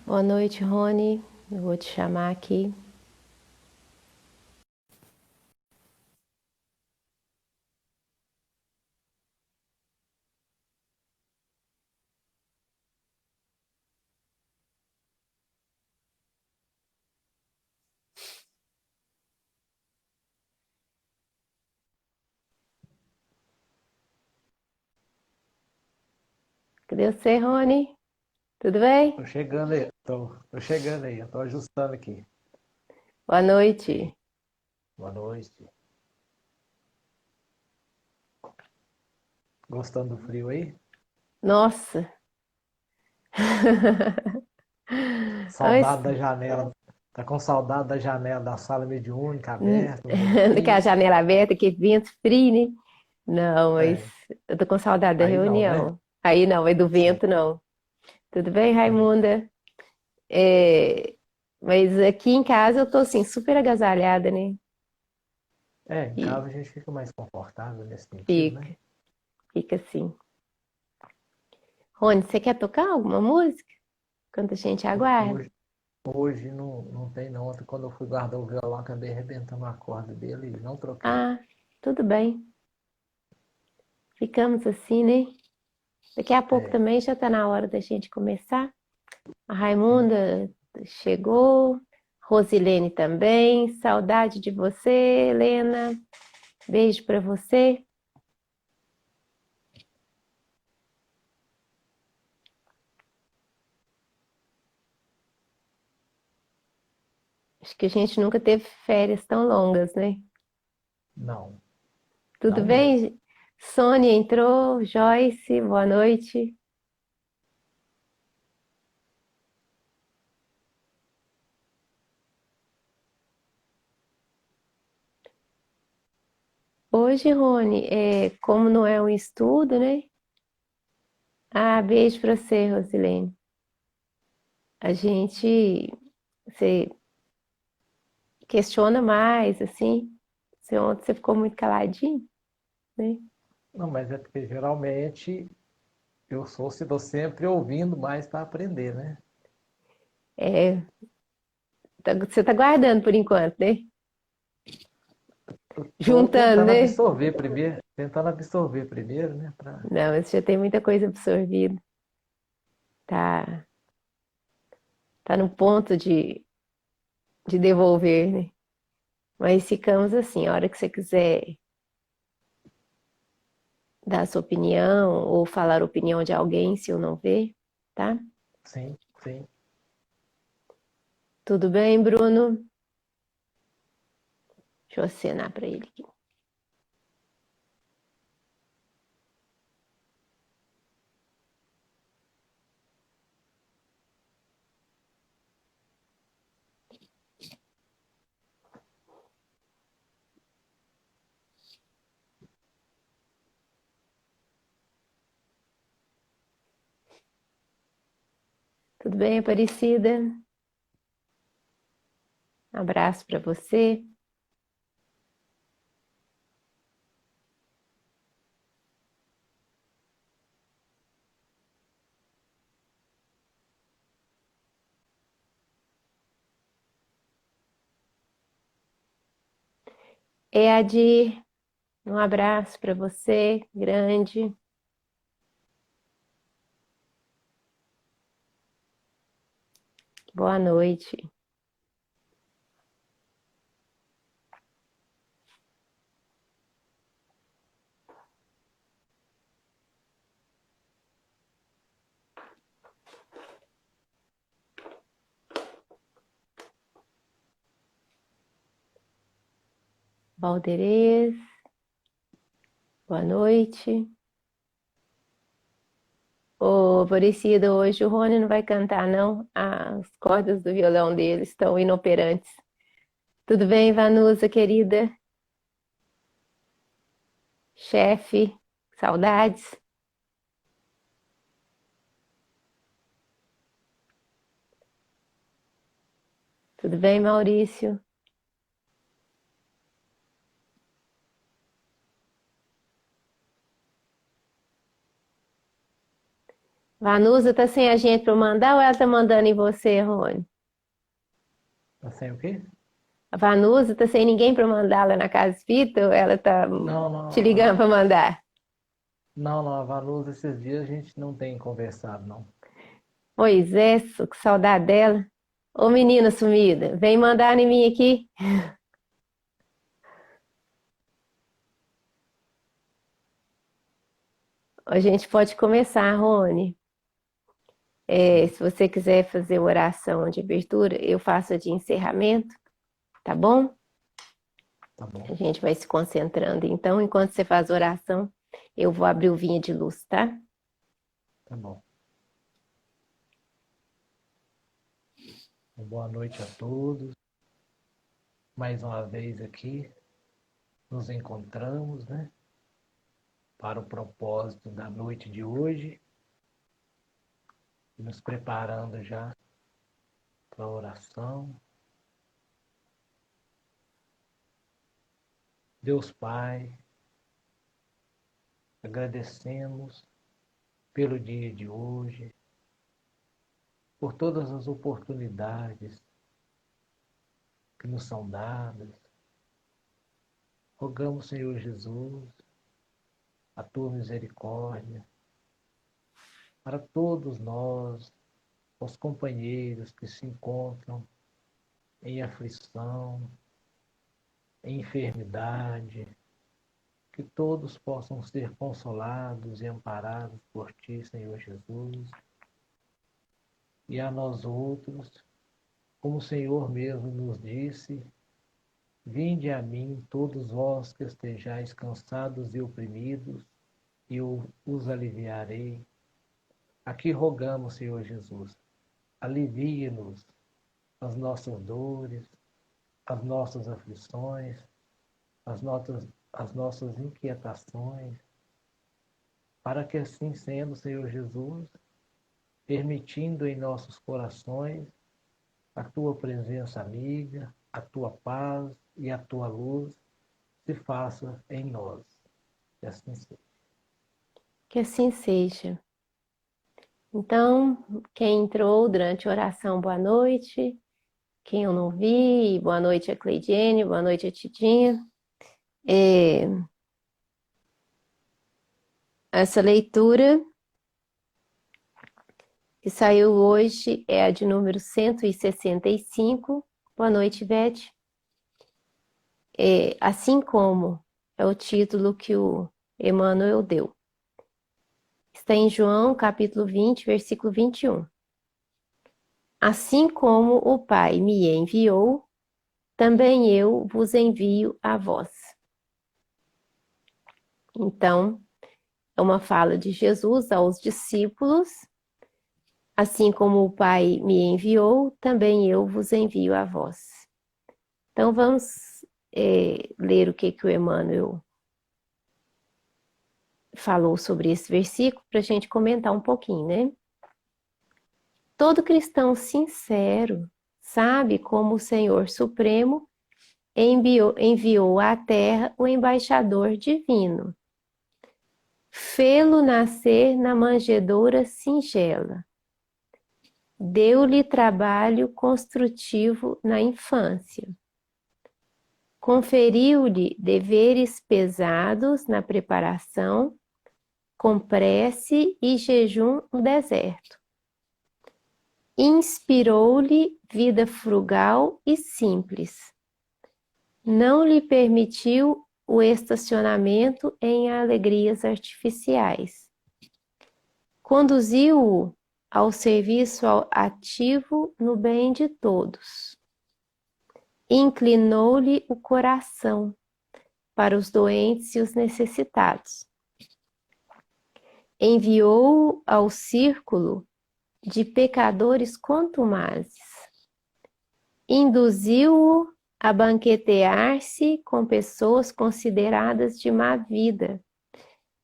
Boa noite, Rony. Eu vou te chamar aqui. Cadê você, Rony? Tudo bem? Tô chegando aí, tô chegando aí, eu tô ajustando aqui. Boa E aí, noite. boa noite. Gostando do frio aí? Nossa! Mas, Saudade da janela. Tá com saudade da janela da sala mediúnica aberta, um daquela ventinho? janela aberta, que vento frio, né? Não, mas É, eu tô com saudade da aí não, né? reunião. Aí não, é do Sim, vento, não. Tudo bem, sim. Raimunda? É, mas aqui em casa eu tô assim, super agasalhada, né? É, em E casa a gente fica mais confortável nesse sentido, né? fica, fica assim. Rony, você quer tocar alguma música? Enquanto a gente aguarda? Hoje, hoje não tem não. Ontem quando eu fui guardar o violão, acabei arrebentando a corda dele e não troquei. Ah, tudo bem. Ficamos assim, né? Daqui a pouco É, também já está na hora da gente começar. A sim. Raimunda chegou, Rosilene também. Saudade de você, Helena. Beijo para você. Acho que a gente nunca teve férias tão longas, né? Não, Tudo não mesmo. bem? Sônia entrou, Joyce, boa noite. Hoje, Rony, como não é um estudo, né? Ah, beijo para você, Rosilene. A gente, você questiona mais, assim. Ontem você ficou muito caladinho, né? Não, mas é porque geralmente se estou sempre ouvindo mais para aprender, né? É, você tá guardando por enquanto, né? Estou Juntando, né? tentando absorver primeiro, né? Não, você já tem muita coisa absorvida. Tá, tá no ponto de devolver, né? Mas ficamos assim, a hora que você quiser dar a sua opinião ou falar a opinião de alguém, se eu não ver, tá? Sim, sim. Tudo bem, Bruno? Deixa eu acenar para ele aqui. Tudo bem, Aparecida? Abraço para você. Eadir, um abraço para você, grande. Boa noite. Valderez, boa noite. Ô, Aparecida, hoje o Rony não vai cantar, não. As cordas do violão dele estão inoperantes. Tudo bem, Vanusa, querida? Chefe, saudades? Tudo bem, Maurício? Vanusa tá sem a gente para mandar ou ela tá mandando em você, Rony? Tá sem o quê? A Vanusa tá sem ninguém para mandar lá na Casa Espírita ou ela tá Não, te não, ligando para mandar? não, a Vanusa esses dias a gente não tem conversado, não. Pois é, que saudade dela. Ô menina sumida, vem mandar em mim aqui. A gente pode começar, Rony. Se você quiser fazer oração de abertura, eu faço a de encerramento, tá bom? Tá A bom, gente vai se concentrando. Então, enquanto você faz oração, eu vou abrir o vinho de luz, tá? tá bom. Boa noite a todos. Mais uma vez aqui nos encontramos, né? Para o propósito da noite de hoje, nos preparando já para a oração. Deus Pai, agradecemos pelo dia de hoje, por todas as oportunidades que nos são dadas. Rogamos, Senhor Jesus, a tua misericórdia para todos nós, os companheiros que se encontram em aflição, em enfermidade, que todos possam ser consolados e amparados por ti, Senhor Jesus, e a nós outros, como o Senhor mesmo nos disse: vinde a mim, todos vós que estejais cansados e oprimidos, e eu os aliviarei. Aqui rogamos, Senhor Jesus, alivie-nos as nossas dores, as nossas aflições, as nossas inquietações, para que assim sendo, Senhor Jesus, permitindo em nossos corações a tua presença amiga, a tua paz e a tua luz se faça em nós. Que assim seja. Que assim seja. Então, quem entrou durante a oração, boa noite. Quem eu não vi, boa noite a Cleidiane, boa noite a Tidinha. É, essa leitura que saiu hoje é a de número 165. Boa noite, Beth. Assim como é o título que o Emmanuel deu. Está em João, capítulo 20, versículo 21. Assim como o Pai me enviou, também eu vos envio a vós. Então, é uma fala de Jesus aos discípulos. Assim como o Pai me enviou, também eu vos envio a vós. Então, vamos ler o que o Emmanuel falou sobre esse versículo para a gente comentar um pouquinho, né? Todo cristão sincero sabe como o Senhor Supremo enviou à terra o embaixador divino. Fê-lo nascer na manjedoura singela. Deu-lhe trabalho construtivo na infância. Conferiu-lhe deveres pesados na preparação, com prece e jejum no deserto. Inspirou-lhe vida frugal e simples. Não lhe permitiu o estacionamento em alegrias artificiais. Conduziu-o ao serviço ativo no bem de todos. Inclinou-lhe o coração para os doentes e os necessitados. Enviou-o ao círculo de pecadores contumazes. Induziu-o a banquetear-se com pessoas consideradas de má vida,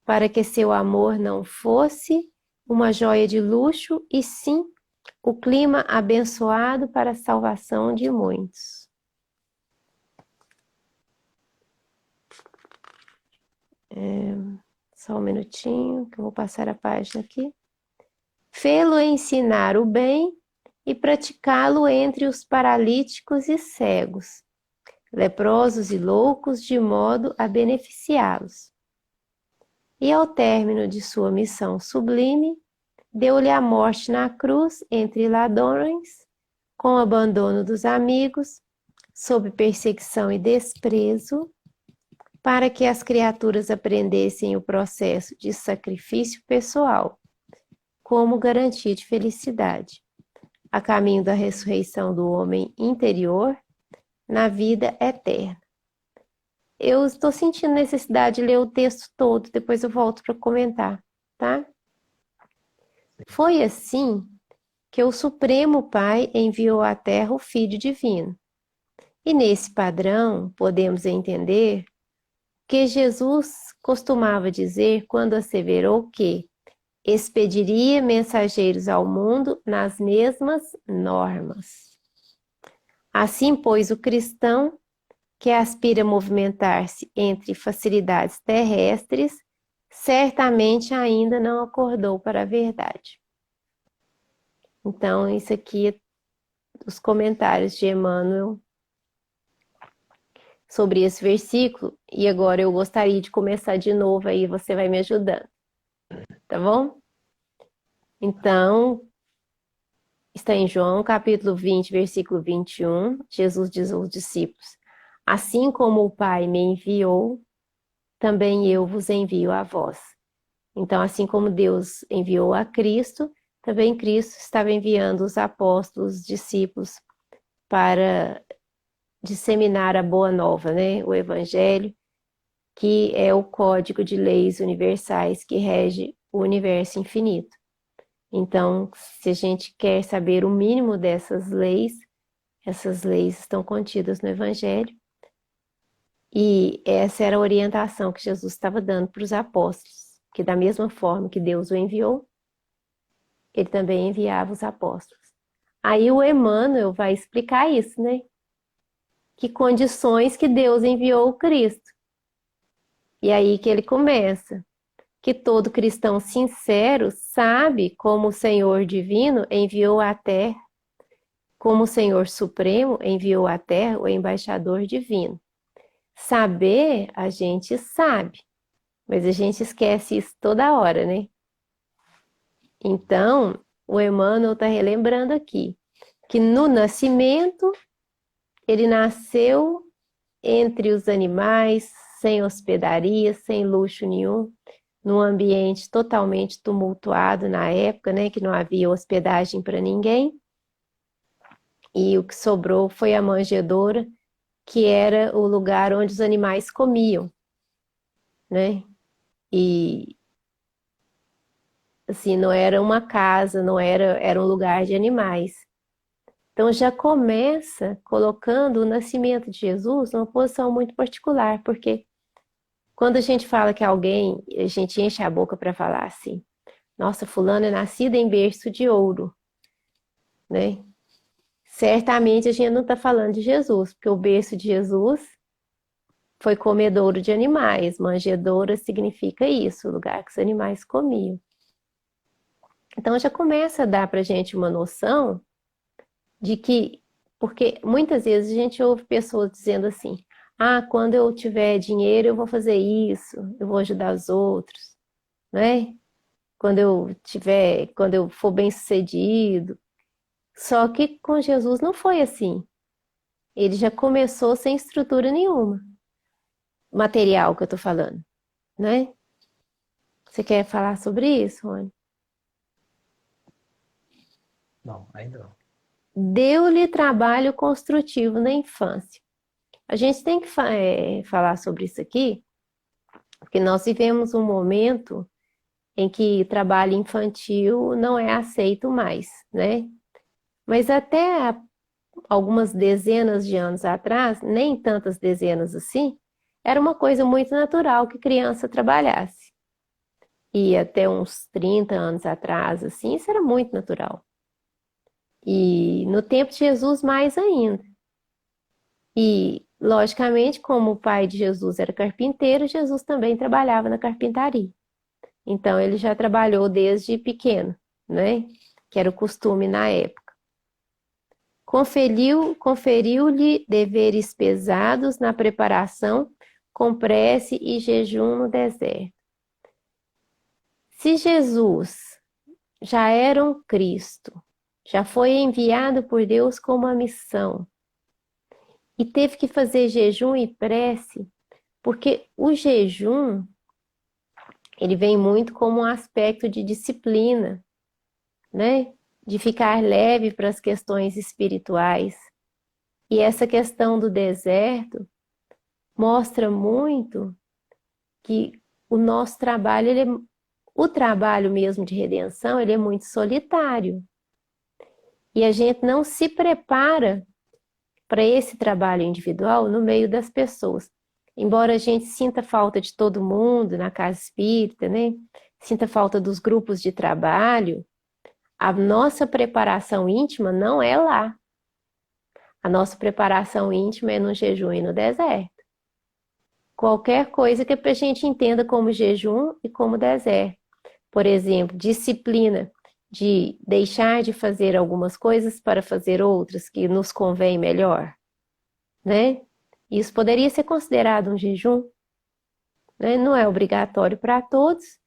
para que seu amor não fosse uma joia de luxo, e sim o clima abençoado para a salvação de muitos. Só um minutinho, que eu vou passar a página aqui. fê-lo ensinar o bem e praticá-lo entre os paralíticos e cegos, leprosos e loucos, de modo a beneficiá-los. E ao término de sua missão sublime, deu-lhe a morte na cruz entre ladrões, com abandono dos amigos, sob perseguição e desprezo, para que as criaturas aprendessem o processo de sacrifício pessoal como garantia de felicidade, a caminho da ressurreição do homem interior na vida eterna. Eu estou sentindo necessidade de ler o texto todo, depois eu volto para comentar, tá? Foi assim que o Supremo Pai enviou à Terra o Filho Divino. E nesse padrão podemos entender que Jesus costumava dizer quando asseverou que expediria mensageiros ao mundo nas mesmas normas. Assim, pois, o cristão que aspira a movimentar-se entre facilidades terrestres, certamente ainda não acordou para a verdade. Então, isso aqui é os comentários de Emmanuel sobre esse versículo, e agora eu gostaria de começar de novo, aí você vai me ajudando, tá bom? Então, está em João, capítulo 20, versículo 21, Jesus diz aos discípulos: assim como o Pai me enviou, também eu vos envio a vós. Então, assim como Deus enviou a Cristo, também Cristo estava enviando os apóstolos, os discípulos, para disseminar a boa nova, né? O Evangelho, que é o código de leis universais que rege o universo infinito. Então, se a gente quer saber o mínimo dessas leis, essas leis estão contidas no Evangelho, e essa era a orientação que Jesus estava dando para os apóstolos, que da mesma forma que Deus o enviou, ele também enviava os apóstolos. Aí o Emmanuel vai explicar isso, né? Que condições que Deus enviou o Cristo. E aí que ele começa, que todo cristão sincero sabe como o Senhor divino enviou à terra, como o Senhor supremo enviou à terra o embaixador divino. Saber, a gente sabe, mas a gente esquece isso toda hora, né? Então, o Emmanuel está relembrando aqui que no nascimento ele nasceu entre os animais, sem hospedaria, sem luxo nenhum, num ambiente totalmente tumultuado na época, né, que não havia hospedagem para ninguém. E o que sobrou foi a manjedoura, que era o lugar onde os animais comiam, né? E assim, não era uma casa, não era, era um lugar de animais. Então já começa colocando o nascimento de Jesus numa posição muito particular, porque quando a gente fala que alguém, a gente enche a boca para falar assim, nossa, fulano é nascido em berço de ouro, né? Certamente a gente não está falando de Jesus, porque o berço de Jesus foi comedouro de animais, manjedoura significa isso, o lugar que os animais comiam. Então já começa a dar para a gente uma noção de que, porque muitas vezes a gente ouve pessoas dizendo assim, ah, quando eu tiver dinheiro eu vou fazer isso, eu vou ajudar os outros, né? Quando eu for bem-sucedido. Só que com Jesus não foi assim. Ele já começou sem estrutura nenhuma. Material que eu tô falando, né? Você quer falar sobre isso, Rony? Não, ainda não. Deu-lhe trabalho construtivo na infância. A gente tem que falar sobre isso aqui, porque nós vivemos um momento em que trabalho infantil não é aceito mais, né? Mas até algumas dezenas de anos atrás, nem tantas dezenas assim, era uma coisa muito natural que criança trabalhasse. E até uns 30 anos atrás, assim, isso era muito natural. E no tempo de Jesus, mais ainda. E, logicamente, como o pai de Jesus era carpinteiro, Jesus também trabalhava na carpintaria. Então, ele já trabalhou desde pequeno, né? Que era o costume na época. Conferiu-lhe deveres pesados na preparação, com prece e jejum no deserto. Se Jesus já era um Cristo, já foi enviado por Deus com uma missão, e teve que fazer jejum e prece, porque o jejum, ele vem muito como um aspecto de disciplina, né? De ficar leve para as questões espirituais. E essa questão do deserto mostra muito que o nosso trabalho, o trabalho mesmo de redenção, ele é muito solitário. E a gente não se prepara para esse trabalho individual no meio das pessoas. Embora a gente sinta falta de todo mundo na casa espírita, né? Sinta falta dos grupos de trabalho, a nossa preparação íntima não é lá. A nossa preparação íntima é no jejum e no deserto. Qualquer coisa que a gente entenda como jejum e como deserto. Por exemplo, disciplina de deixar de fazer algumas coisas para fazer outras que nos convém melhor, né? Isso poderia ser considerado um jejum, né? Não é obrigatório para todos,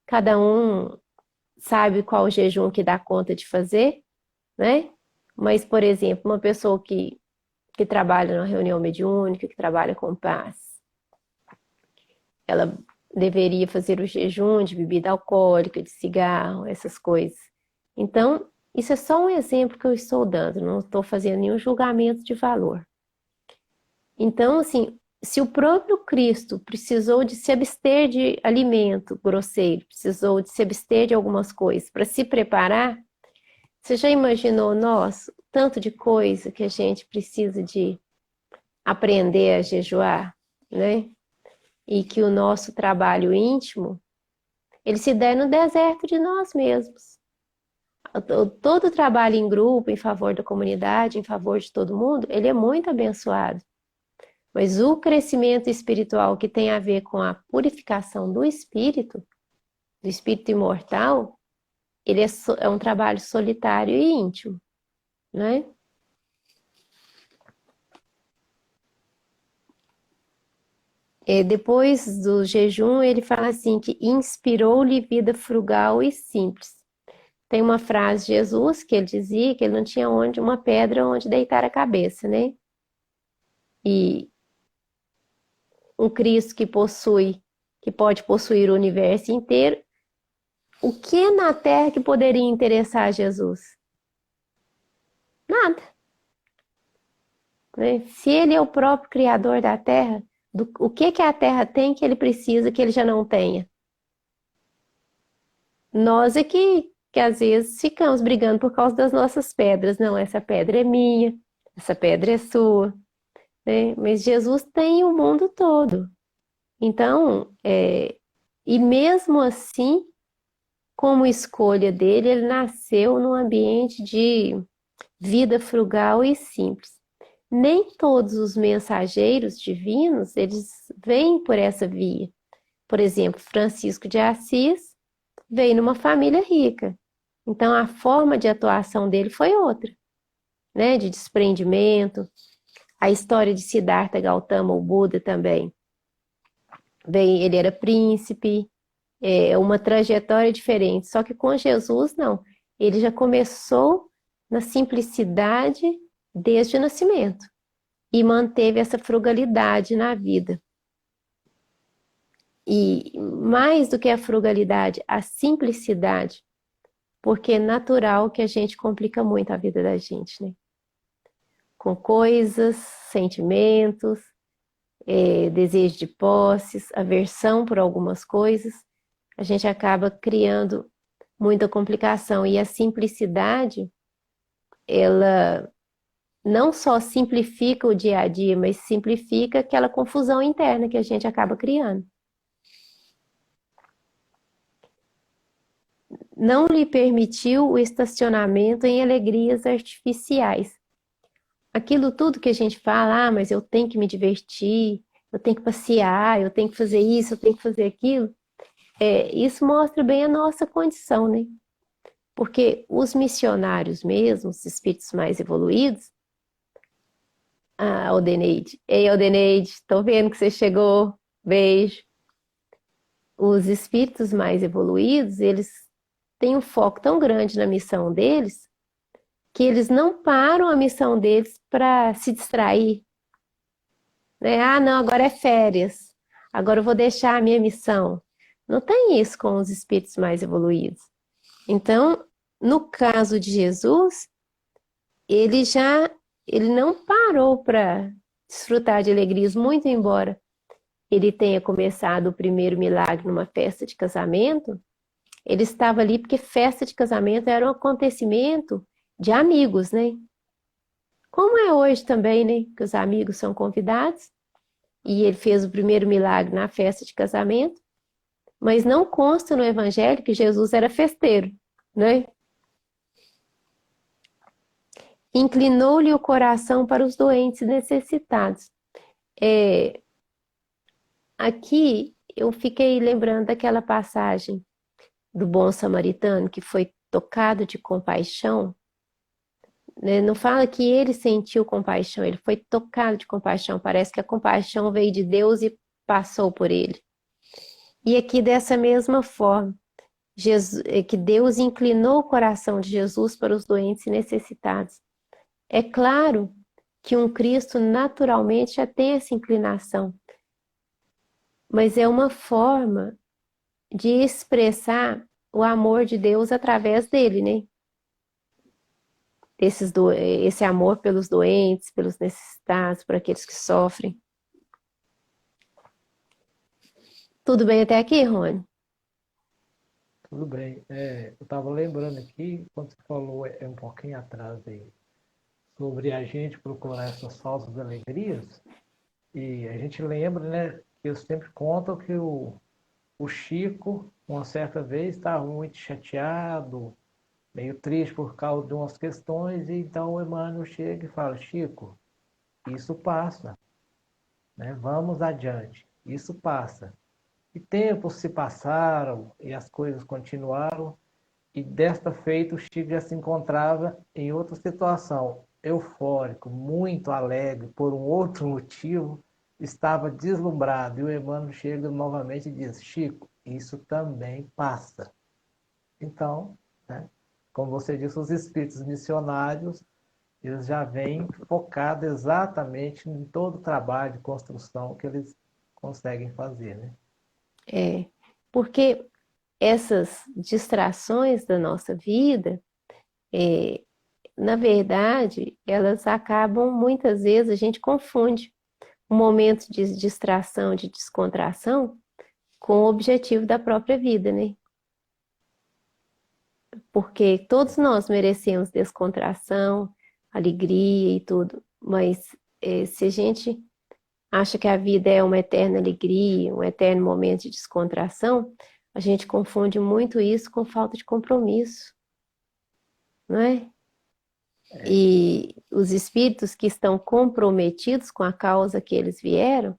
cada um sabe qual o jejum que dá conta de fazer, né? Mas, por exemplo, uma pessoa que trabalha na reunião mediúnica, que trabalha com paz, ela deveria fazer o jejum de bebida alcoólica, de cigarro, essas coisas. Então, isso é só um exemplo que eu estou dando, não estou fazendo nenhum julgamento de valor. Então, assim, se o próprio Cristo precisou de se abster de alimento grosseiro, precisou de se abster de algumas coisas para se preparar, você já imaginou nós, tanto de coisa que a gente precisa de aprender a jejuar, né? E que o nosso trabalho íntimo, ele se der no deserto de nós mesmos. Todo o trabalho em grupo, em favor da comunidade, em favor de todo mundo, ele é muito abençoado. Mas o crescimento espiritual que tem a ver com a purificação do espírito imortal, ele é um trabalho solitário e íntimo, né? Depois do jejum, ele fala assim, que inspirou-lhe vida frugal e simples. Tem uma frase de Jesus que ele dizia que ele não tinha uma pedra onde deitar a cabeça, né? E um Cristo que pode possuir o universo inteiro, o que na Terra que poderia interessar a Jesus? Nada. Né? Se ele é o próprio Criador da Terra, o que a Terra tem que ele precisa que ele já não tenha? Nós é que às vezes ficamos brigando por causa das nossas pedras. Não, essa pedra é minha, essa pedra é sua. Né? Mas Jesus tem o mundo todo. Então, e mesmo assim, como escolha dele, ele nasceu num ambiente de vida frugal e simples. Nem todos os mensageiros divinos, eles vêm por essa via. Por exemplo, Francisco de Assis veio numa família rica. Então, a forma de atuação dele foi outra, né? De desprendimento. A história de Siddhartha Gautama, o Buda também. Ele era príncipe, uma trajetória diferente. Só que com Jesus, não. Ele já começou na simplicidade desde o nascimento e manteve essa frugalidade na vida. E mais do que a frugalidade, a simplicidade, porque é natural que a gente complica muito a vida da gente, né? Com coisas, sentimentos, desejo de posses, aversão por algumas coisas, a gente acaba criando muita complicação. E a simplicidade, ela não só simplifica o dia a dia, mas simplifica aquela confusão interna que a gente acaba criando. Não lhe permitiu o estacionamento em alegrias artificiais. Aquilo tudo que a gente fala, mas eu tenho que me divertir, eu tenho que passear, eu tenho que fazer isso, eu tenho que fazer aquilo, isso mostra bem a nossa condição, né? Porque os missionários mesmo, os espíritos mais evoluídos, Aldeneide, ei Aldeneide, tô vendo que você chegou, beijo. Os espíritos mais evoluídos, eles têm um foco tão grande na missão deles, que eles não param a missão deles para se distrair, né? Ah, não, agora é férias, agora eu vou deixar a minha missão. Não tem isso com os espíritos mais evoluídos. Então, no caso de Jesus, ele já, ele não parou para desfrutar de alegrias, muito embora ele tenha começado o primeiro milagre numa festa de casamento, ele estava ali porque festa de casamento era um acontecimento de amigos, né? Como é hoje também, né? Que os amigos são convidados, e ele fez o primeiro milagre na festa de casamento, mas não consta no Evangelho que Jesus era festeiro, né? Inclinou-lhe o coração para os doentes e necessitados. Aqui eu fiquei lembrando daquela passagem do bom samaritano que foi tocado de compaixão, né? Não fala que ele sentiu compaixão, ele foi tocado de compaixão. Parece que a compaixão veio de Deus e passou por ele. E aqui dessa mesma forma, que Deus inclinou o coração de Jesus para os doentes e necessitados. É claro que um Cristo naturalmente já tem essa inclinação, mas é uma forma de expressar o amor de Deus através dele, né? Esse amor pelos doentes, pelos necessitados, por aqueles que sofrem. Tudo bem até aqui, Rony? Tudo bem. Eu estava lembrando aqui, quando você falou um pouquinho atrás aí, sobre a gente procurar essas falsas alegrias, e a gente lembra, né, que eu sempre conto que o Chico, uma certa vez, estava muito chateado, meio triste por causa de umas questões, e então o Emmanuel chega e fala: Chico, isso passa, né? Vamos adiante, isso passa. E tempos se passaram e as coisas continuaram, e desta feita o Chico já se encontrava em outra situação, eufórico, muito alegre, por um outro motivo, estava deslumbrado. E o Emmanuel chega novamente e diz: Chico, isso também passa. Então, né, como você disse, os espíritos missionários, eles já vêm focados exatamente em todo o trabalho de construção que eles conseguem fazer, né? Porque essas distrações da nossa vida, é, na verdade, elas acabam, muitas vezes, a gente confunde o momento de distração, de descontração, com o objetivo da própria vida, né? Porque todos nós merecemos descontração, alegria e tudo, mas se a gente acha que a vida é uma eterna alegria, um eterno momento de descontração, a gente confunde muito isso com falta de compromisso, não é? E os espíritos que estão comprometidos com a causa que eles vieram,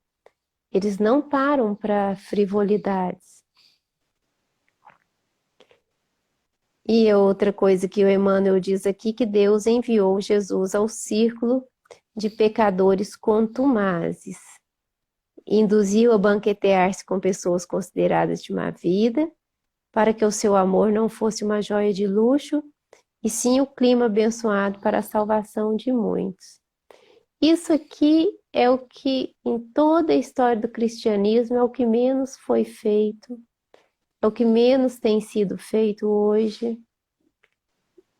eles não param para frivolidades. E outra coisa que o Emmanuel diz aqui, que Deus enviou Jesus ao círculo de pecadores contumazes, induziu a banquetear-se com pessoas consideradas de má vida, para que o seu amor não fosse uma joia de luxo, e sim o clima abençoado para a salvação de muitos. Isso aqui é o que, em toda a história do cristianismo, é o que menos foi feito, é o que menos tem sido feito hoje.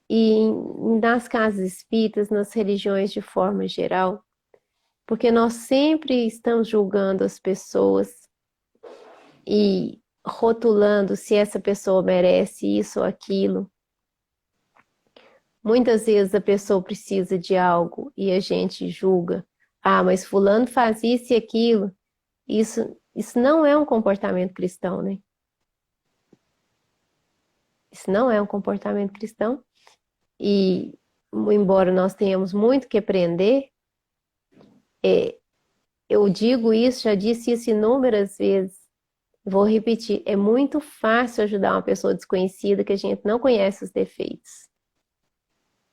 E nas casas espíritas, nas religiões de forma geral, porque nós sempre estamos julgando as pessoas e rotulando se essa pessoa merece isso ou aquilo. Muitas vezes a pessoa precisa de algo e a gente julga: ah, mas fulano faz isso e aquilo. Isso não é um comportamento cristão, né? Isso não é um comportamento cristão. E, embora nós tenhamos muito que aprender, eu digo isso, já disse isso inúmeras vezes, Vou repetir, é muito fácil ajudar uma pessoa desconhecida que a gente não conhece os defeitos.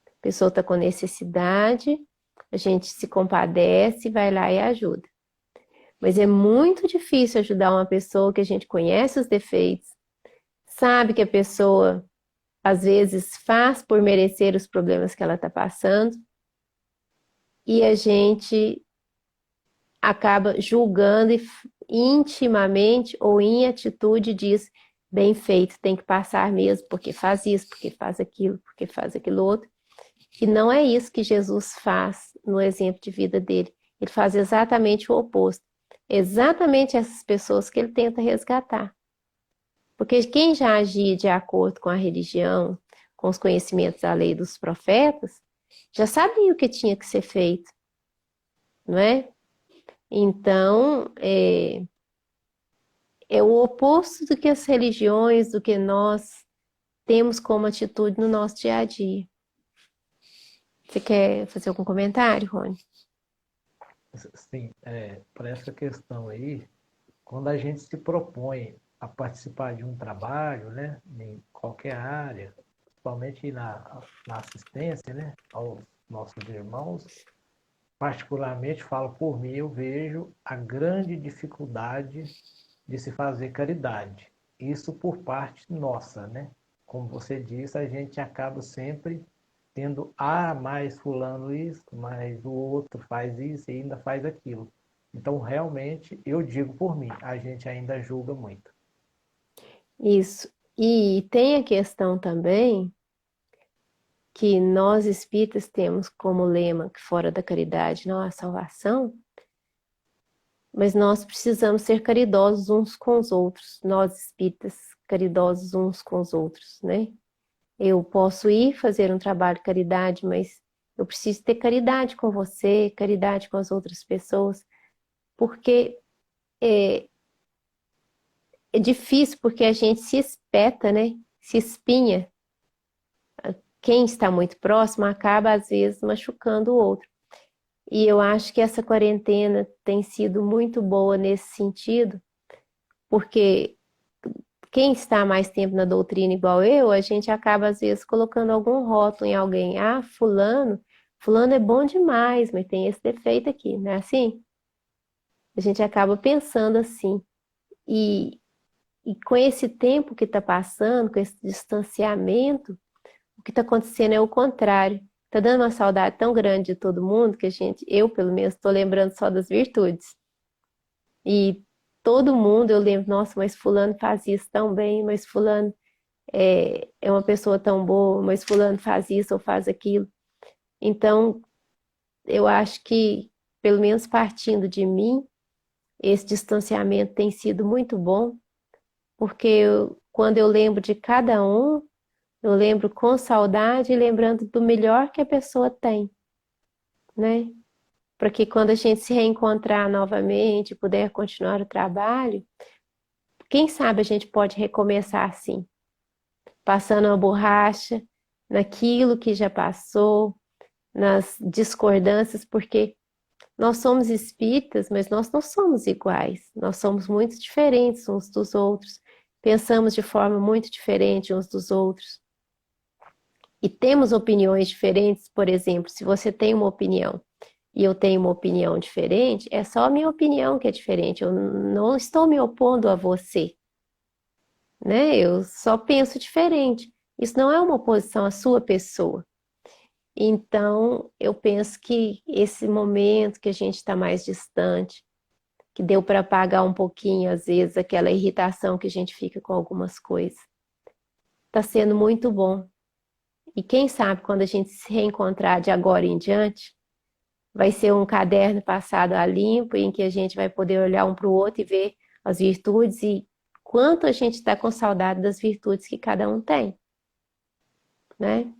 A pessoa está com necessidade, a gente se compadece, vai lá e ajuda. Mas é muito difícil ajudar uma pessoa que a gente conhece os defeitos, sabe que a pessoa às vezes faz por merecer os problemas que ela está passando, e a gente acaba julgando e intimamente ou em atitude diz, bem feito, tem que passar mesmo, porque faz isso, porque faz aquilo, porque faz aquilo outro. E não é isso que Jesus faz no exemplo de vida dele. Ele faz exatamente o oposto. Exatamente essas pessoas que ele tenta resgatar. Porque quem já agia de acordo com a religião, com os conhecimentos da lei dos profetas, já sabia o que tinha que ser feito, não é? Então, é o oposto do que as religiões, do que nós temos como atitude no nosso dia a dia. Você quer fazer algum comentário, Rony? Sim, para essa questão aí, quando a gente se propõe a participar de um trabalho, né, em qualquer área, principalmente na assistência, né, aos nossos irmãos, particularmente falo por mim, eu vejo a grande dificuldade de se fazer caridade. Isso por parte nossa, né? Como você disse, a gente acaba sempre tendo, mais fulano isso, mas o outro faz isso e ainda faz aquilo. Então, realmente, eu digo por mim, a gente ainda julga muito. Isso. E tem a questão também que nós espíritas temos como lema que fora da caridade não há salvação, mas nós precisamos ser caridosos uns com os outros, nós espíritas caridosos uns com os outros, né? Eu posso ir fazer um trabalho de caridade, mas eu preciso ter caridade com você, caridade com as outras pessoas, porque é, é difícil, porque a gente se espeta, né? Se espinha. Quem está muito próximo acaba, às vezes, machucando o outro. E eu acho que essa quarentena tem sido muito boa nesse sentido, porque quem está mais tempo na doutrina igual eu, a gente acaba às vezes colocando algum rótulo em alguém. Ah, fulano é bom demais, mas tem esse defeito aqui, não é assim? A gente acaba pensando assim. E, e com esse tempo que está passando, com esse distanciamento, o que está acontecendo é o contrário. Está dando uma saudade tão grande de todo mundo que eu pelo menos, estou lembrando só das virtudes. E todo mundo, eu lembro, nossa, mas fulano faz isso tão bem, mas fulano é uma pessoa tão boa, mas fulano faz isso ou faz aquilo. Então, eu acho que, pelo menos partindo de mim, esse distanciamento tem sido muito bom, porque quando eu lembro de cada um, eu lembro com saudade e lembrando do melhor que a pessoa tem, né? Para que quando a gente se reencontrar novamente, puder continuar o trabalho, quem sabe a gente pode recomeçar assim, passando a borracha naquilo que já passou, nas discordâncias, porque nós somos espíritas, mas nós não somos iguais, nós somos muito diferentes uns dos outros, pensamos de forma muito diferente uns dos outros. E temos opiniões diferentes, por exemplo, se você tem uma opinião e eu tenho uma opinião diferente, é só a minha opinião que é diferente, eu não estou me opondo a você, né? Eu só penso diferente. Isso não é uma oposição à sua pessoa. Então, eu penso que esse momento que a gente está mais distante, que deu para apagar um pouquinho, às vezes, aquela irritação que a gente fica com algumas coisas, está sendo muito bom. E quem sabe quando a gente se reencontrar de agora em diante, vai ser um caderno passado a limpo, em que a gente vai poder olhar um para o outro e ver as virtudes e quanto a gente está com saudade das virtudes que cada um tem, né?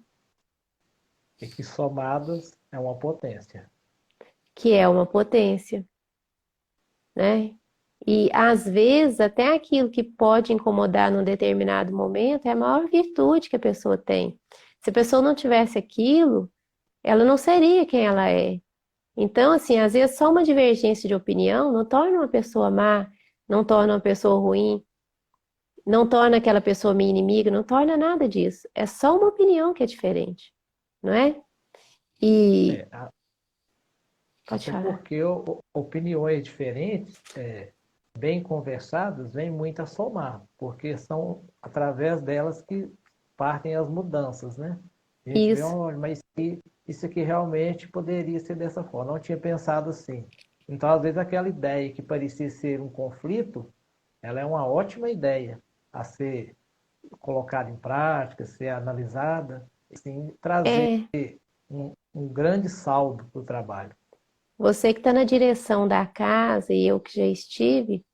E que somadas é uma potência. Que é uma potência, né? E às vezes até aquilo que pode incomodar num determinado momento é a maior virtude que a pessoa tem. Se a pessoa não tivesse aquilo, ela não seria quem ela é. Então, assim, às vezes só uma divergência de opinião não torna uma pessoa má, não torna uma pessoa ruim, não torna aquela pessoa minha inimiga, não torna nada disso. É só uma opinião que é diferente, não é? E É, pode até falar. porque opiniões diferentes, bem conversadas, vêm muito a somar, porque são através delas que partem as mudanças, né? A gente vê, Isso. olha, mas isso aqui realmente poderia ser dessa forma, não tinha pensado assim. Então, às vezes, aquela ideia que parecia ser um conflito, ela é uma ótima ideia a ser colocada em prática, ser analisada, assim, trazer É, um grande saldo para o trabalho. você que está na direção da casa e eu que já estive,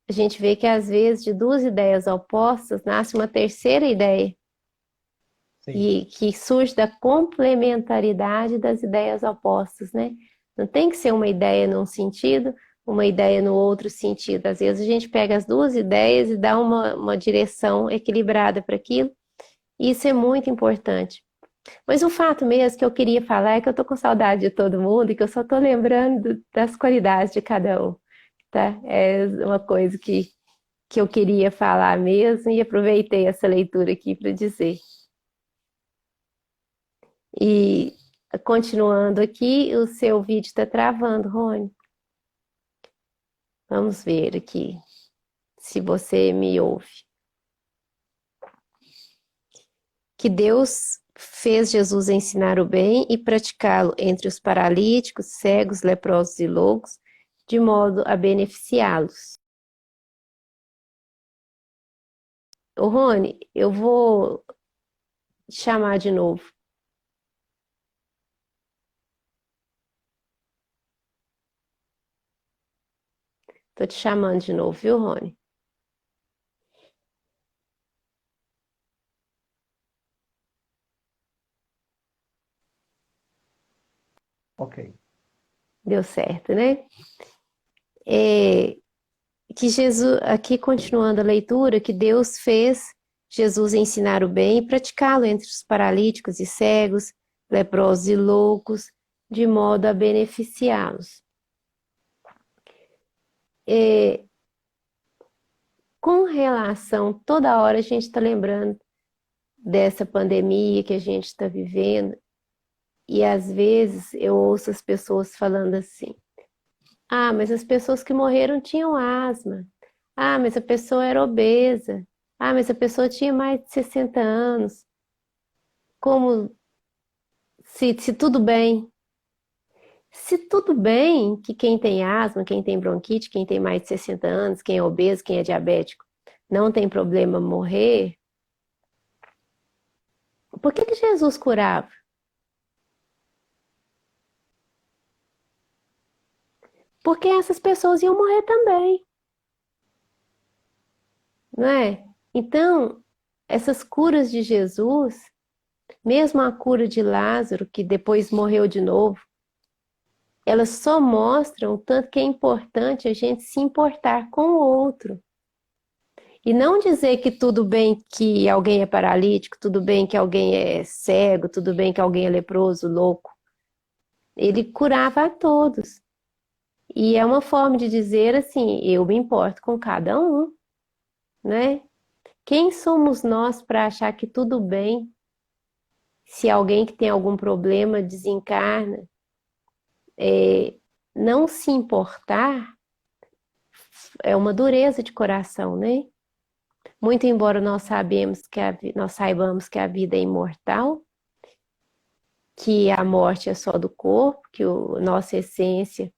a gente vê que às vezes de duas ideias opostas nasce uma terceira ideia Sim. e que surge da complementaridade das ideias opostas, né? Não tem que ser uma ideia num sentido, uma ideia no outro sentido. Às vezes a gente pega as duas ideias e dá uma direção equilibrada para aquilo, e isso é muito importante. Mas o fato mesmo que eu queria falar é que eu tô com saudade de todo mundo e que eu só tô lembrando das qualidades de cada um, tá? É uma coisa que eu queria falar mesmo e aproveitei essa leitura aqui para dizer. E continuando aqui, o seu vídeo está travando, Rony. Vamos ver aqui se você me ouve. Que Deus fez Jesus ensinar o bem e praticá-lo entre os paralíticos, cegos, leprosos e loucos, de modo a beneficiá-los. Ô, Rony, eu vou te chamar de novo. Tô te chamando de novo, viu, Rony? Ok. Deu certo, né? É, que Jesus, aqui continuando a leitura, que Deus fez Jesus ensinar o bem e praticá-lo entre os paralíticos e cegos, leprosos e loucos, de modo a beneficiá-los. É, com relação, toda hora a gente está lembrando dessa pandemia que a gente está vivendo, e às vezes eu ouço as pessoas falando assim: ah, mas as pessoas que morreram tinham asma. Ah, mas a pessoa era obesa. Ah, mas a pessoa tinha mais de 60 anos. Como se tudo bem. Se tudo bem que quem tem asma, quem tem bronquite, quem tem mais de 60 anos, quem é obeso, quem é diabético, não tem problema morrer, por que que Jesus curava? Porque essas pessoas iam morrer também, não é? Então, essas curas de Jesus, mesmo a cura de Lázaro, que depois morreu de novo, elas só mostram o tanto que é importante a gente se importar com o outro. E não dizer que tudo bem que alguém é paralítico, tudo bem que alguém é cego, tudo bem que alguém é leproso, louco. Ele curava a todos. E é uma forma de dizer assim, eu me importo com cada um, né? Quem somos nós para achar que tudo bem se alguém que tem algum problema desencarna? Não se importar é uma dureza de coração, né? Muito embora nós saibamos que a vida é imortal, que a morte é só do corpo, que nossa essência,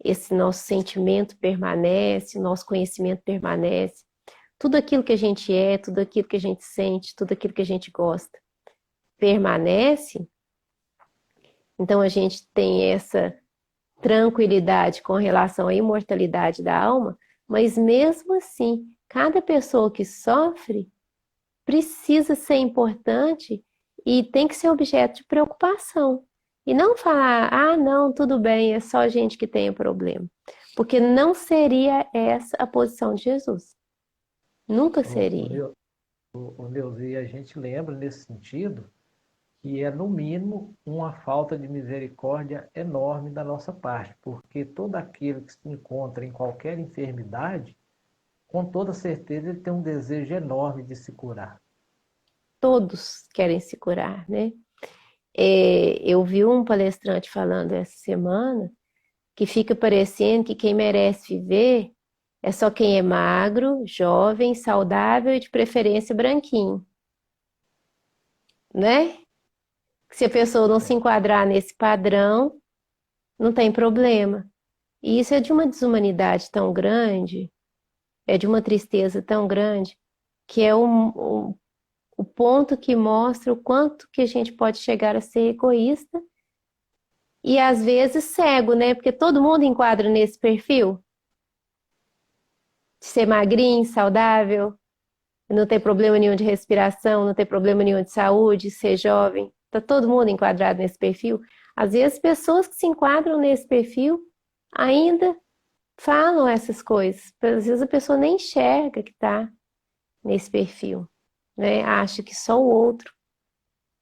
esse nosso sentimento permanece, nosso conhecimento permanece, tudo aquilo que a gente é, tudo aquilo que a gente sente, tudo aquilo que a gente gosta permanece. Então a gente tem essa tranquilidade com relação à imortalidade da alma, mas mesmo assim, cada pessoa que sofre precisa ser importante e tem que ser objeto de preocupação. E não falar, ah, não, tudo bem, é só gente que tem problema. Porque não seria essa a posição de Jesus. Nunca seria. Neuza, e a gente lembra nesse sentido que é, no mínimo, uma falta de misericórdia enorme da nossa parte, porque todo aquele que se encontra em qualquer enfermidade, com toda certeza ele tem um desejo enorme de se curar. Todos querem se curar, né? Eu vi um palestrante falando essa semana que fica parecendo que quem merece viver é só quem é magro, jovem, saudável e de preferência branquinho, né? Se a pessoa não se É, enquadrar nesse padrão, não tem problema. E isso é de uma desumanidade tão grande, é de uma tristeza tão grande, que é o ponto que mostra o quanto que a gente pode chegar a ser egoísta e às vezes cego, né? Porque todo mundo enquadra nesse perfil de ser magrinho, saudável, não ter problema nenhum de respiração, não ter problema nenhum de saúde, ser jovem. Tá todo mundo enquadrado nesse perfil. Às vezes, pessoas que se enquadram nesse perfil ainda falam essas coisas. Às vezes a pessoa nem enxerga que está nesse perfil, né? Acha que só o outro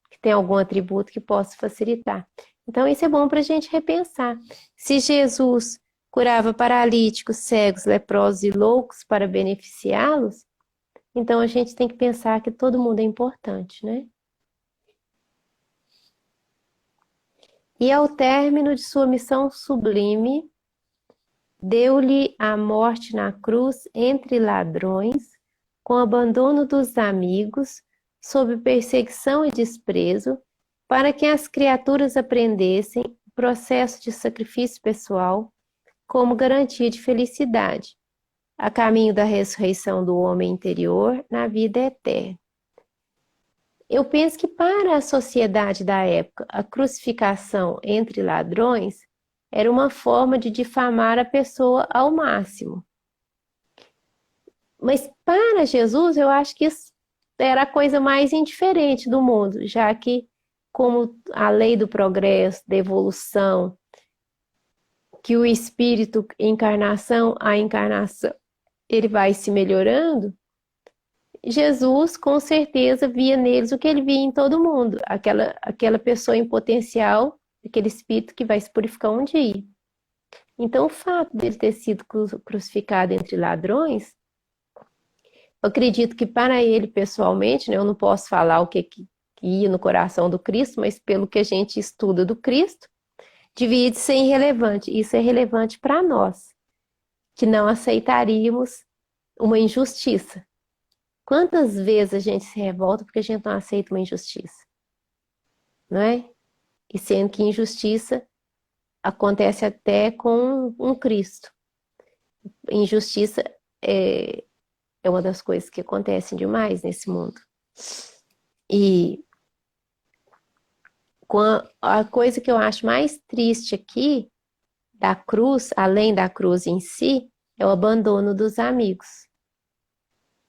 que tem algum atributo que possa facilitar. Então, isso é bom para a gente repensar. Se Jesus curava paralíticos, cegos, leprosos e loucos para beneficiá-los, então a gente tem que pensar que todo mundo é importante, né? E ao término de sua missão sublime, deu-lhe a morte na cruz entre ladrões, com abandono dos amigos, sob perseguição e desprezo, para que as criaturas aprendessem o processo de sacrifício pessoal como garantia de felicidade, a caminho da ressurreição do homem interior na vida eterna. Eu penso que para a sociedade da época, a crucificação entre ladrões era uma forma de difamar a pessoa ao máximo. Mas para Jesus, eu acho que isso era a coisa mais indiferente do mundo, já que, como a lei do progresso, da evolução, que o espírito, encarnação a encarnação, ele vai se melhorando, Jesus com certeza via neles o que ele via em todo mundo, aquela pessoa em potencial, aquele espírito que vai se purificar um dia. Então, o fato dele ter sido crucificado entre ladrões, eu acredito que para ele pessoalmente, né, eu não posso falar o que ia no coração do Cristo, mas pelo que a gente estuda do Cristo, devia de ser irrelevante. Isso é relevante para nós, que não aceitaríamos uma injustiça. Quantas vezes a gente se revolta porque a gente não aceita uma injustiça, não é? E sendo que injustiça acontece até com um Cristo. Injustiça é uma das coisas que acontecem demais nesse mundo. E a coisa que eu acho mais triste aqui da cruz, além da cruz em si, é o abandono dos amigos.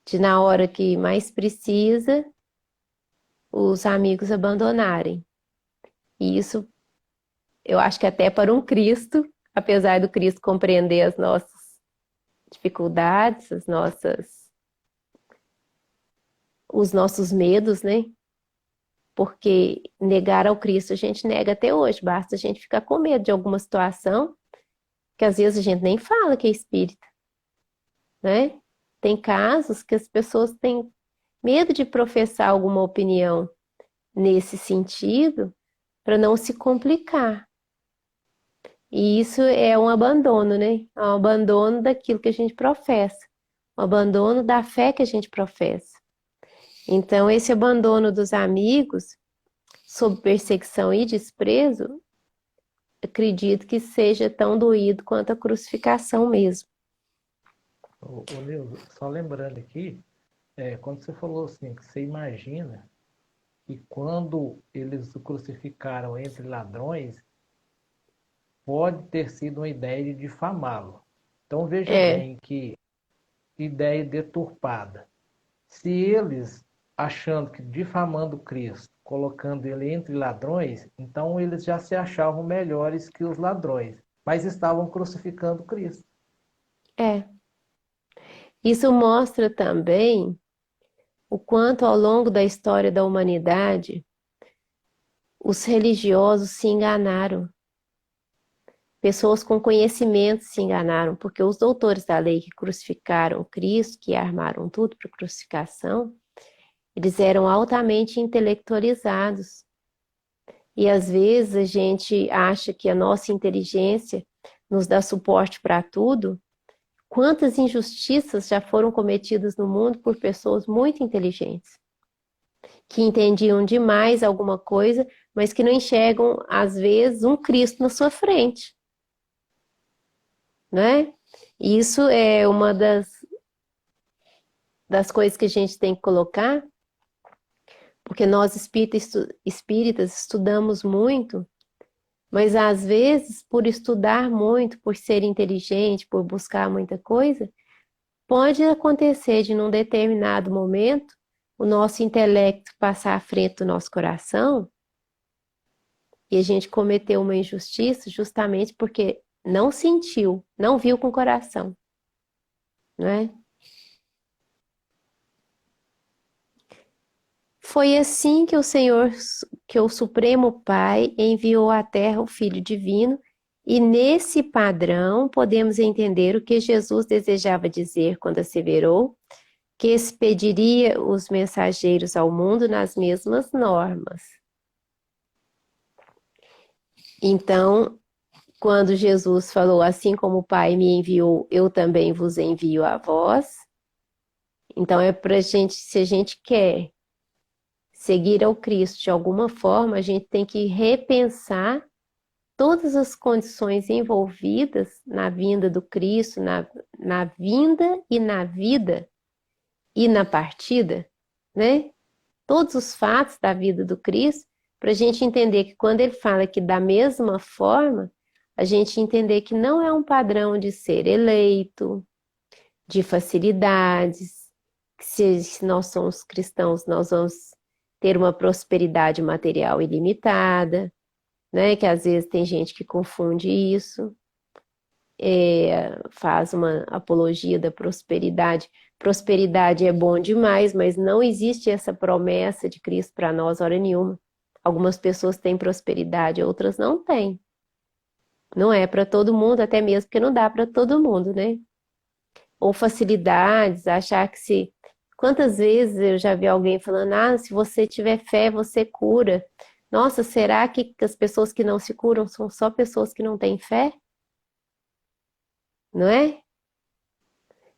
De na hora que mais precisa, os amigos abandonarem. E isso, eu acho que até para um Cristo, apesar do Cristo compreender as nossas dificuldades, os nossos medos, né? Porque negar ao Cristo a gente nega até hoje, basta a gente ficar com medo de alguma situação, que às vezes a gente nem fala que é espírita, né? Tem casos que as pessoas têm medo de professar alguma opinião nesse sentido para não se complicar. E isso é um abandono, né? É um abandono daquilo que a gente professa, um abandono da fé que a gente professa. Então, esse abandono dos amigos, sob perseguição e desprezo, acredito que seja tão doído quanto a crucificação mesmo. Ô, Neuza, só lembrando aqui, quando você falou assim, que você imagina que quando eles o crucificaram entre ladrões, pode ter sido uma ideia de difamá-lo. Então veja É, bem que ideia deturpada. Se eles, achando que difamando Cristo, colocando ele entre ladrões, então eles já se achavam melhores que os ladrões, mas estavam crucificando Cristo. é. Isso mostra também o quanto ao longo da história da humanidade os religiosos se enganaram. Pessoas com conhecimento se enganaram, porque os doutores da lei que crucificaram Cristo, que armaram tudo para a crucificação, eles eram altamente intelectualizados. E às vezes a gente acha que a nossa inteligência nos dá suporte para tudo. Quantas injustiças já foram cometidas no mundo por pessoas muito inteligentes, que entendiam demais alguma coisa, mas que não enxergam, às vezes, um Cristo na sua frente, né? E isso é uma das coisas que a gente tem que colocar, porque nós espíritas estudamos muito, mas às vezes, por estudar muito, por ser inteligente, por buscar muita coisa, pode acontecer de, num determinado momento, o nosso intelecto passar à frente do nosso coração e a gente cometeu uma injustiça justamente porque não sentiu, não viu com o coração, não é? Foi assim que o Senhor, que o Supremo Pai enviou à Terra o Filho Divino, e nesse padrão podemos entender o que Jesus desejava dizer quando asseverou que expediria os mensageiros ao mundo nas mesmas normas. Então, quando Jesus falou, assim como o Pai me enviou, eu também vos envio a vós, então é para a gente, se a gente quer seguir ao Cristo de alguma forma, a gente tem que repensar todas as condições envolvidas na vinda do Cristo, na vinda e na vida e na partida, né? Todos os fatos da vida do Cristo, para a gente entender que quando ele fala que da mesma forma, a gente entender que não é um padrão de ser eleito, de facilidades, que se nós somos cristãos, nós vamos ter uma prosperidade material ilimitada, né? Que às vezes tem gente que confunde isso, faz uma apologia da prosperidade. Prosperidade é bom demais, mas não existe essa promessa de Cristo para nós, hora nenhuma. Algumas pessoas têm prosperidade, outras não têm. Não é para todo mundo, até mesmo porque não dá para todo mundo, né? Ou facilidades, achar que se... Quantas vezes eu já vi alguém falando, se você tiver fé, você cura. Nossa, será que as pessoas que não se curam são só pessoas que não têm fé? Não é?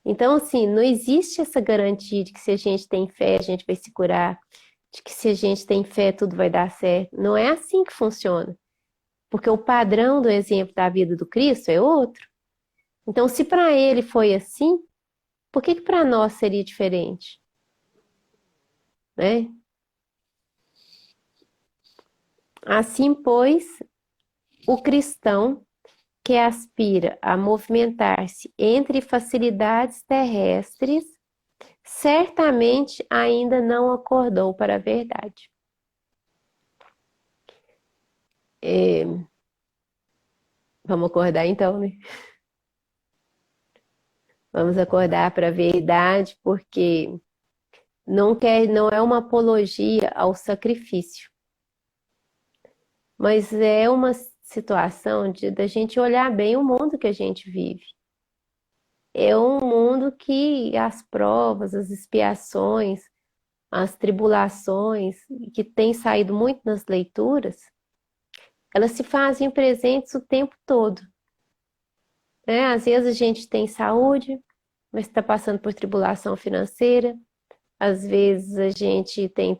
Então, assim, não existe essa garantia de que se a gente tem fé, a gente vai se curar, de que se a gente tem fé, tudo vai dar certo. Não é assim que funciona. Porque o padrão do exemplo da vida do Cristo é outro. Então, se para ele foi assim, por que para nós seria diferente? Né? Assim, pois, o cristão que aspira a movimentar-se entre facilidades terrestres, certamente ainda não acordou para a verdade. Vamos acordar então, né? Vamos acordar para a verdade, porque não é uma apologia ao sacrifício, mas é uma situação da gente olhar bem o mundo que a gente vive. É um mundo que as provas, as expiações, as tribulações, que tem saído muito nas leituras, elas se fazem presentes o tempo todo, né? Às vezes a gente tem saúde, mas está passando por tribulação financeira. Às vezes a gente tem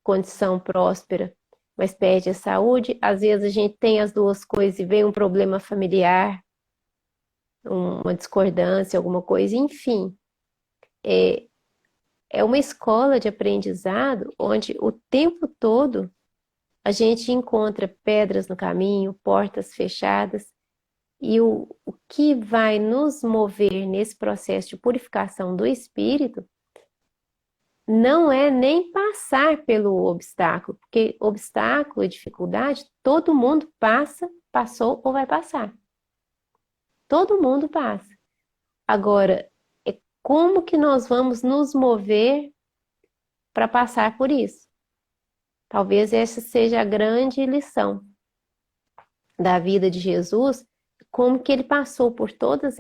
condição próspera, mas perde a saúde. Às vezes a gente tem as duas coisas e vem um problema familiar, uma discordância, alguma coisa, enfim. É uma escola de aprendizado onde o tempo todo a gente encontra pedras no caminho, portas fechadas, e o que vai nos mover nesse processo de purificação do espírito não é nem passar pelo obstáculo, porque obstáculo e dificuldade todo mundo passa, passou ou vai passar. Todo mundo passa. Agora, é como que nós vamos nos mover para passar por isso? Talvez essa seja a grande lição. da vida de Jesus, como que ele passou por todas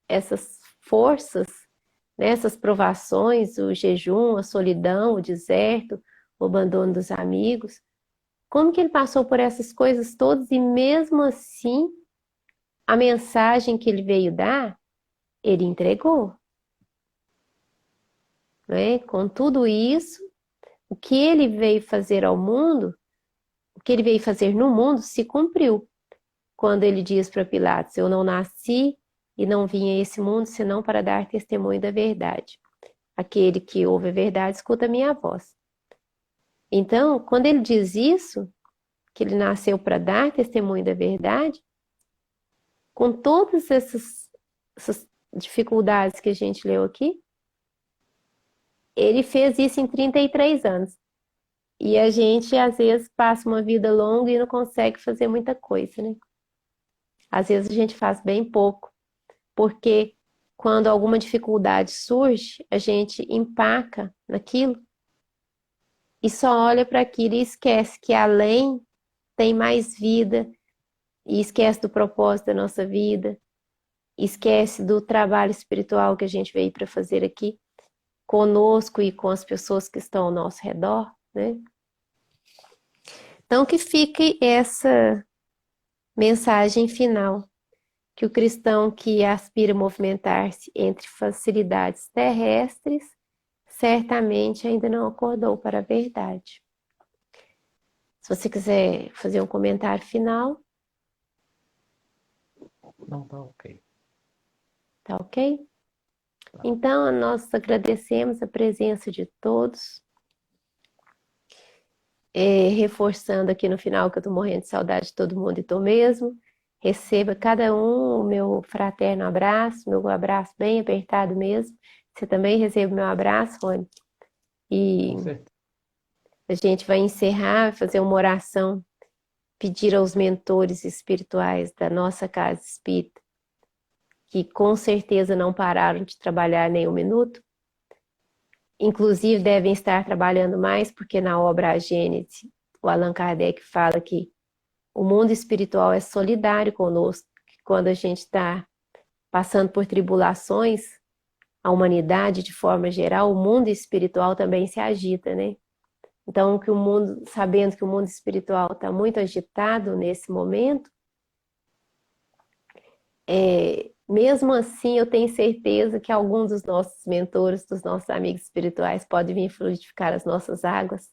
essas forças, né, essas provações, o jejum, a solidão, o deserto, o abandono dos amigos, como que ele passou por essas coisas todas e mesmo assim a mensagem que ele veio dar, ele entregou, né? Com tudo isso, o que ele veio fazer ao mundo, o que ele veio fazer no mundo se cumpriu. Quando ele diz para Pilatos: eu não nasci e não vim a esse mundo senão para dar testemunho da verdade. Aquele que ouve a verdade escuta a minha voz. Então, quando ele diz isso, que ele nasceu para dar testemunho da verdade, com todas essas dificuldades que a gente leu aqui, ele fez isso em 33 anos. E a gente, às vezes, passa uma vida longa e não consegue fazer muita coisa, né? Às vezes a gente faz bem pouco, porque quando alguma dificuldade surge, a gente empaca naquilo e só olha para aquilo e esquece que além tem mais vida, e esquece do propósito da nossa vida, esquece do trabalho espiritual que a gente veio para fazer aqui conosco e com as pessoas que estão ao nosso redor, né? Então que fique essa mensagem final, que o cristão que aspira a movimentar-se entre facilidades terrestres, certamente ainda não acordou para a verdade. Se você quiser fazer um comentário final, Não, tá ok. tá ok? Então, nós agradecemos a presença de todos, reforçando aqui no final que eu estou morrendo de saudade de todo mundo e estou mesmo. Receba cada um o meu fraterno abraço, meu abraço bem apertado mesmo. Você também recebe o meu abraço, Rony. E Com certeza. a gente vai encerrar, fazer uma oração, pedir aos mentores espirituais da nossa casa espírita, que com certeza não pararam de trabalhar nem um minuto, inclusive devem estar trabalhando mais, porque na obra A Gênese, o Allan Kardec fala que o mundo espiritual é solidário conosco, que quando a gente está passando por tribulações, a humanidade de forma geral, o mundo espiritual também se agita, né? Então, que o mundo, sabendo que o mundo espiritual está muito agitado nesse momento, mesmo assim, eu tenho certeza que alguns dos nossos mentores, dos nossos amigos espirituais, podem vir fluidificar as nossas águas,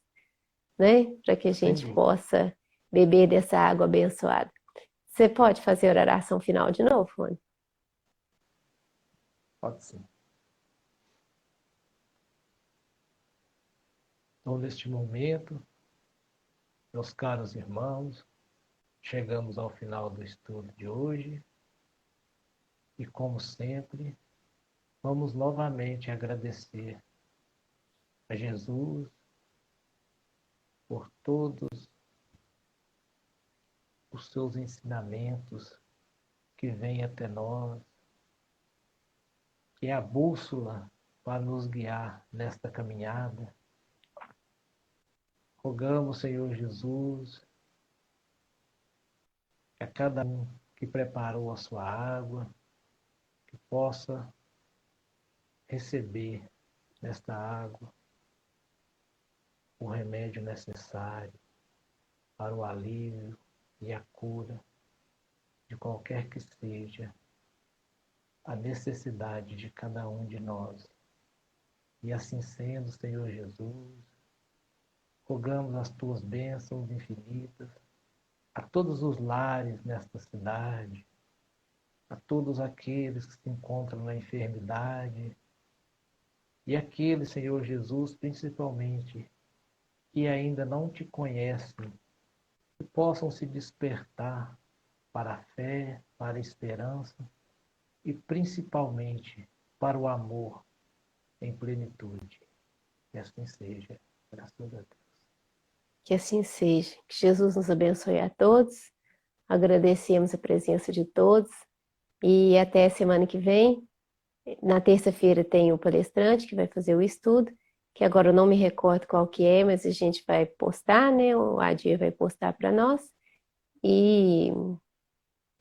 né? Para que a Sem gente dúvida. possa beber dessa água abençoada. Você pode fazer a oração final de novo, Rony? Pode sim. Então, neste momento, meus caros irmãos, chegamos ao final do estudo de hoje e, como sempre, vamos novamente agradecer a Jesus por todos os seus ensinamentos que vêm até nós, que é a bússola para nos guiar nesta caminhada. Rogamos, Senhor Jesus, que a cada um que preparou a sua água, que possa receber nesta água o remédio necessário para o alívio e a cura de qualquer que seja a necessidade de cada um de nós. E assim sendo, Senhor Jesus, rogamos as tuas bênçãos infinitas a todos os lares nesta cidade, a todos aqueles que se encontram na enfermidade e aqueles, Senhor Jesus, principalmente, que ainda não te conhecem, que possam se despertar para a fé, para a esperança e principalmente para o amor em plenitude. Que assim seja, graças a Deus. Que assim seja. Que Jesus nos abençoe a todos. Agradecemos a presença de todos e até semana que vem. Na terça-feira tem o palestrante que vai fazer o estudo, que agora eu não me recordo qual que é, mas a gente vai postar, né? O Adir vai postar para nós. E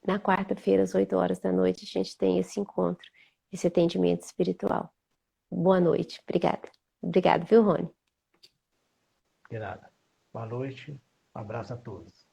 na quarta-feira, às 8 horas da noite, a gente tem esse encontro, esse atendimento espiritual. Boa noite. Obrigada. Obrigado, viu, Rony? De nada. Boa noite. Um abraço a todos.